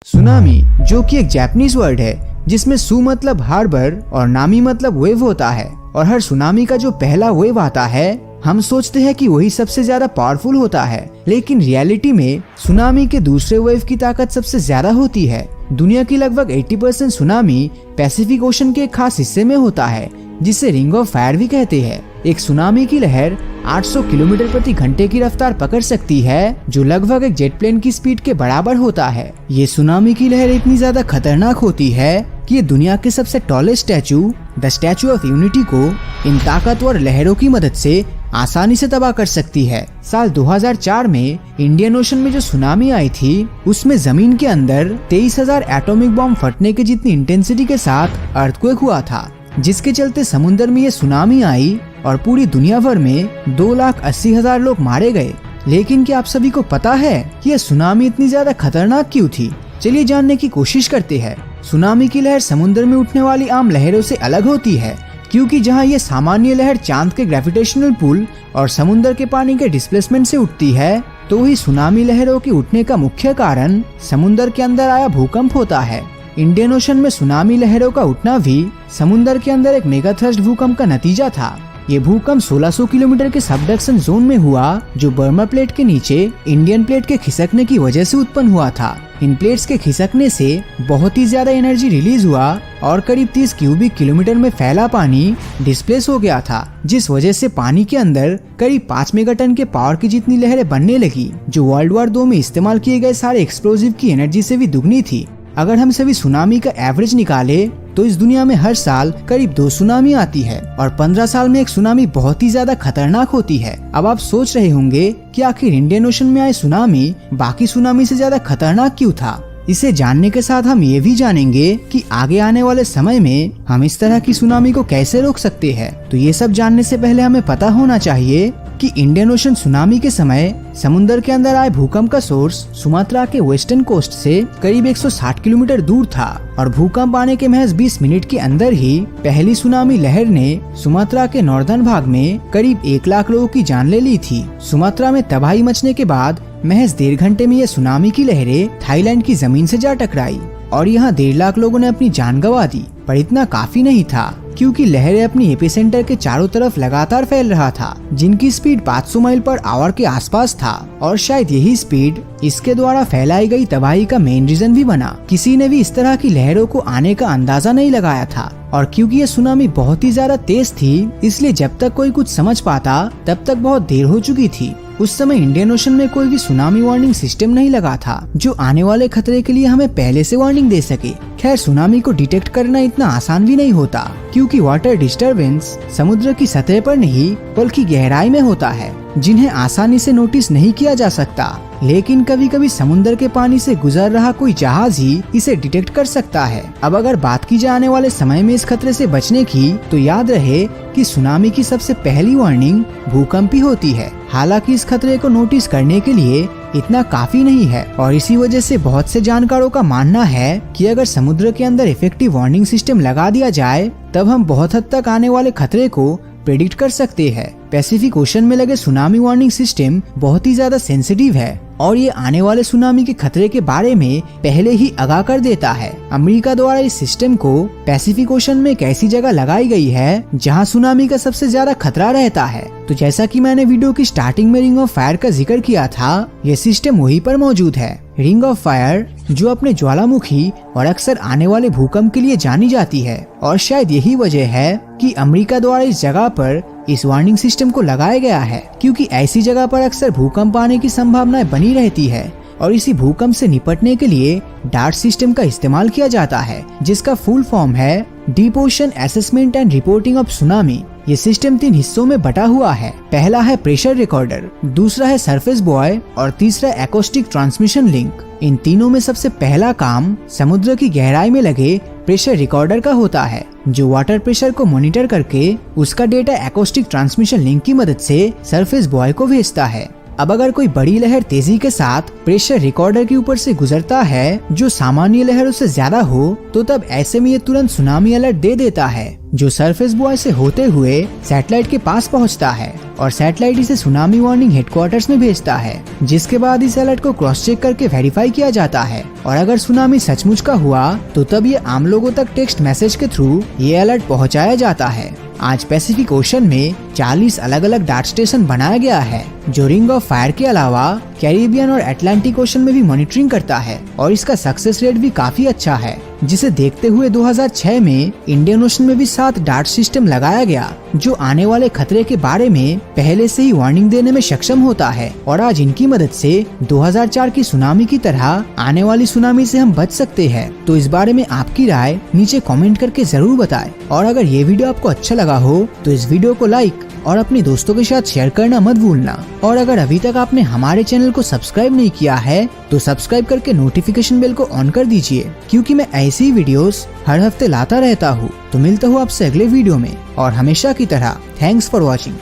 Tsunami, जो कि एक जापानीज वर्ड है जिसमें सु मतलब हार्बर और नामी मतलब वेव होता है, और हर सुनामी का जो पहला वेव आता है हम सोचते हैं कि वही सबसे ज्यादा पावरफुल होता है, लेकिन रियलिटी में सुनामी के दूसरे वेव की ताकत सबसे ज्यादा होती है। दुनिया की लगभग 80% सुनामी पैसिफिक ओशन के एक खास हिस्से में होता है जिसे रिंग ऑफ फायर भी कहते हैं। एक सुनामी की लहर 800 किलोमीटर प्रति घंटे की रफ्तार पकड़ सकती है, जो लगभग एक जेट प्लेन की स्पीड के बराबर होता है। ये सुनामी की लहर इतनी ज्यादा खतरनाक होती है कि ये दुनिया के सबसे tallest statue the statue of unity को इन ताकतवर लहरों की मदद से आसानी से तबाह कर सकती है। साल 2004 में इंडियन ओशन में जो सुनामी आई थी उसमें जमीन के अंदर 23,000 एटॉमिक बॉम्ब फटने के जितनी इंटेंसिटी के साथ अर्थक्वेक हुआ था, जिसके चलते समुद्र में ये सुनामी आई और पूरी दुनिया भर में 2,80,000 लोग मारे गए। लेकिन क्या आप सभी को पता है कि यह सुनामी इतनी ज्यादा खतरनाक क्यों थी? चलिए जानने की कोशिश करते हैं। सुनामी की लहर समुद्र में उठने वाली आम लहरों से अलग होती है, क्योंकि जहां ये सामान्य लहर चांद के ग्रेविटेशनल पुल और समुद्र के पानी के डिस्प्लेसमेंट से उठती है, तो वही सुनामी लहरों के उठने का मुख्य कारण समुद्र के अंदर आया भूकंप होता है। इंडियन ओशन में सुनामी लहरों का उठना भी समुद्र के अंदर एक मेगाथ्रस्ट भूकंप का नतीजा था। ये भूकंप 1600 किलोमीटर के सबडक्शन जोन में हुआ, जो बर्मा प्लेट के नीचे इंडियन प्लेट के खिसकने की वजह से उत्पन्न हुआ था। इन प्लेट्स के खिसकने से बहुत ही ज्यादा एनर्जी रिलीज हुआ और करीब 30 क्यूबिक किलोमीटर में फैला पानी डिस्प्लेस हो गया था, जिस वजह से पानी के अंदर करीब 5 मेगाटन के पावर की जितनी लहरें बनने लगी, जो वर्ल्ड वॉर 2 में इस्तेमाल किए गए सारे एक्सप्लोजिव की एनर्जी से भी दुगनी थी। अगर हम सभी सुनामी का एवरेज निकाले तो इस दुनिया में हर साल करीब 2 सुनामी आती है और 15 साल में एक सुनामी बहुत ही ज्यादा खतरनाक होती है। अब आप सोच रहे होंगे कि आखिर इंडियन ओशन में आए सुनामी बाकी सुनामी से ज्यादा खतरनाक क्यों था? इसे जानने के साथ हम ये भी जानेंगे कि आगे आने वाले समय में हम इस तरह की सुनामी को कैसे रोक सकते हैं। तो ये सब जानने से पहले हमें पता होना चाहिए कि इंडियन ओशन सुनामी के समय समुद्र के अंदर आए भूकंप का सोर्स सुमात्रा के वेस्टर्न कोस्ट से करीब 160 किलोमीटर दूर था, और भूकंप आने के महज 20 मिनट के अंदर ही पहली सुनामी लहर ने सुमात्रा के नॉर्दर्न भाग में करीब 1 लाख लोगों की जान ले ली थी। सुमात्रा में तबाही मचने के बाद महज 1.5 घंटे में यह सुनामी की लहरें थाईलैंड की जमीन से जा टकराई और यहाँ 1.5 लाख लोगों ने अपनी जान गंवा दी। पर इतना काफी नहीं था, क्योंकि लहरें अपनी एपिसेंटर के चारों तरफ लगातार फैल रहा था, जिनकी स्पीड 500 माइल पर आवर के आसपास था, और शायद यही स्पीड इसके द्वारा फैलाई गई तबाही का मेन रीजन भी बना। किसी ने भी इस तरह की लहरों को आने का अंदाजा नहीं लगाया था, और क्योंकि ये सुनामी बहुत ही ज्यादा तेज थी, इसलिए जब तक कोई कुछ समझ पाता तब तक बहुत देर हो चुकी थी। उस समय इंडियन ओशन में कोई भी सुनामी वार्निंग सिस्टम नहीं लगा था जो आने वाले खतरे के लिए हमें पहले से वार्निंग दे सके। खैर, सुनामी को डिटेक्ट करना इतना आसान भी नहीं होता, क्योंकि वाटर डिस्टरबेंस समुद्र की सतह पर नहीं बल्कि गहराई में होता है, जिन्हें आसानी से नोटिस नहीं किया जा सकता। लेकिन कभी कभी समुद्र के पानी से गुजर रहा कोई जहाज ही इसे डिटेक्ट कर सकता है। अब अगर बात की जाए आने वाले समय में इस खतरे से बचने की, तो याद रहे कि सुनामी की सबसे पहली वार्निंग भूकंप ही होती है। हालांकि इस खतरे को नोटिस करने के लिए इतना काफी नहीं है, और इसी वजह से बहुत से जानकारों का मानना है कि अगर समुद्र के अंदर इफेक्टिव वार्निंग सिस्टम लगा दिया जाए तब हम बहुत हद तक आने वाले खतरे को प्रेडिक्ट कर सकते हैं। पैसिफिक ओशन में लगे सुनामी वार्निंग सिस्टम बहुत ही ज्यादा सेंसिटिव है और ये आने वाले सुनामी के खतरे के बारे में पहले ही आगाह कर देता है। अमेरिका द्वारा इस सिस्टम को पैसिफिक ओशन में एक ऐसी जगह लगाई गई है जहां सुनामी का सबसे ज्यादा खतरा रहता है। तो जैसा कि मैंने वीडियो की स्टार्टिंग में रिंग ऑफ फायर का जिक्र किया था, ये सिस्टम वहीं पर मौजूद है। रिंग ऑफ फायर जो अपने ज्वालामुखी और अक्सर आने वाले भूकंप के लिए जानी जाती है, और शायद यही वजह है कि अमेरिका द्वारा इस जगह पर इस वार्निंग सिस्टम को लगाया गया है, क्योंकि ऐसी जगह पर अक्सर भूकंप आने की संभावनाएं बनी रहती है, और इसी भूकंप से निपटने के लिए डार्ट सिस्टम का इस्तेमाल किया जाता है, जिसका फुल फॉर्म है deep ocean assessment and reporting of tsunami. ये सिस्टम 3 हिस्सों में बटा हुआ है। पहला है प्रेशर रिकॉर्डर, दूसरा है सरफेस बॉय और तीसरा एकॉस्टिक ट्रांसमिशन लिंक। इन तीनों में सबसे पहला काम समुद्र की गहराई में लगे प्रेशर रिकॉर्डर का होता है, जो वाटर प्रेशर को मॉनिटर करके उसका डेटा एकॉस्टिक ट्रांसमिशन लिंक की मदद से सरफेस बॉय को भेजता है। अब अगर कोई बड़ी लहर तेजी के साथ प्रेशर रिकॉर्डर के ऊपर से गुजरता है जो सामान्य लहरों से ज्यादा हो, तो तब ऐसे में ये तुरंत सुनामी अलर्ट दे देता है, जो सरफेस बॉय से होते हुए सैटेलाइट के पास पहुंचता है। और सैटेलाइट इसे सुनामी वार्निंग हेडक्वार्टर्स में भेजता है, जिसके बाद इस अलर्ट को क्रॉस चेक करके वेरीफाई किया जाता है और अगर सुनामी सचमुच का हुआ तो तब ये आम लोगों तक टेक्स्ट मैसेज के थ्रू ये अलर्ट पहुंचाया जाता है। आज पैसिफिक ओशन में 40 अलग अलग डाटा स्टेशन बनाया गया है जो रिंग ऑफ फायर के अलावा कैरिबियन और अटलांटिक ओशन में भी मॉनिटरिंग करता है और इसका सक्सेस रेट भी काफी अच्छा है, जिसे देखते हुए 2006 में इंडियन ओशन में भी 7 डार्ट सिस्टम लगाया गया जो आने वाले खतरे के बारे में पहले से ही वार्निंग देने में सक्षम होता है और आज इनकी मदद से 2004 की सुनामी की तरह आने वाली सुनामी से हम बच सकते हैं। तो इस बारे में आपकी राय नीचे कमेंट करके जरूर बताएं और अगर ये वीडियो आपको अच्छा लगा हो तो इस वीडियो को लाइक और अपने दोस्तों के साथ शेयर करना मत भूलना और अगर अभी तक आपने हमारे चैनल को सब्सक्राइब नहीं किया है तो सब्सक्राइब करके नोटिफिकेशन बेल को ऑन कर दीजिए, क्योंकि मैं ऐसी वीडियोस हर हफ्ते लाता रहता हूँ। तो मिलता हूँ आपसे अगले वीडियो में और हमेशा की तरह थैंक्स फॉर वॉचिंग।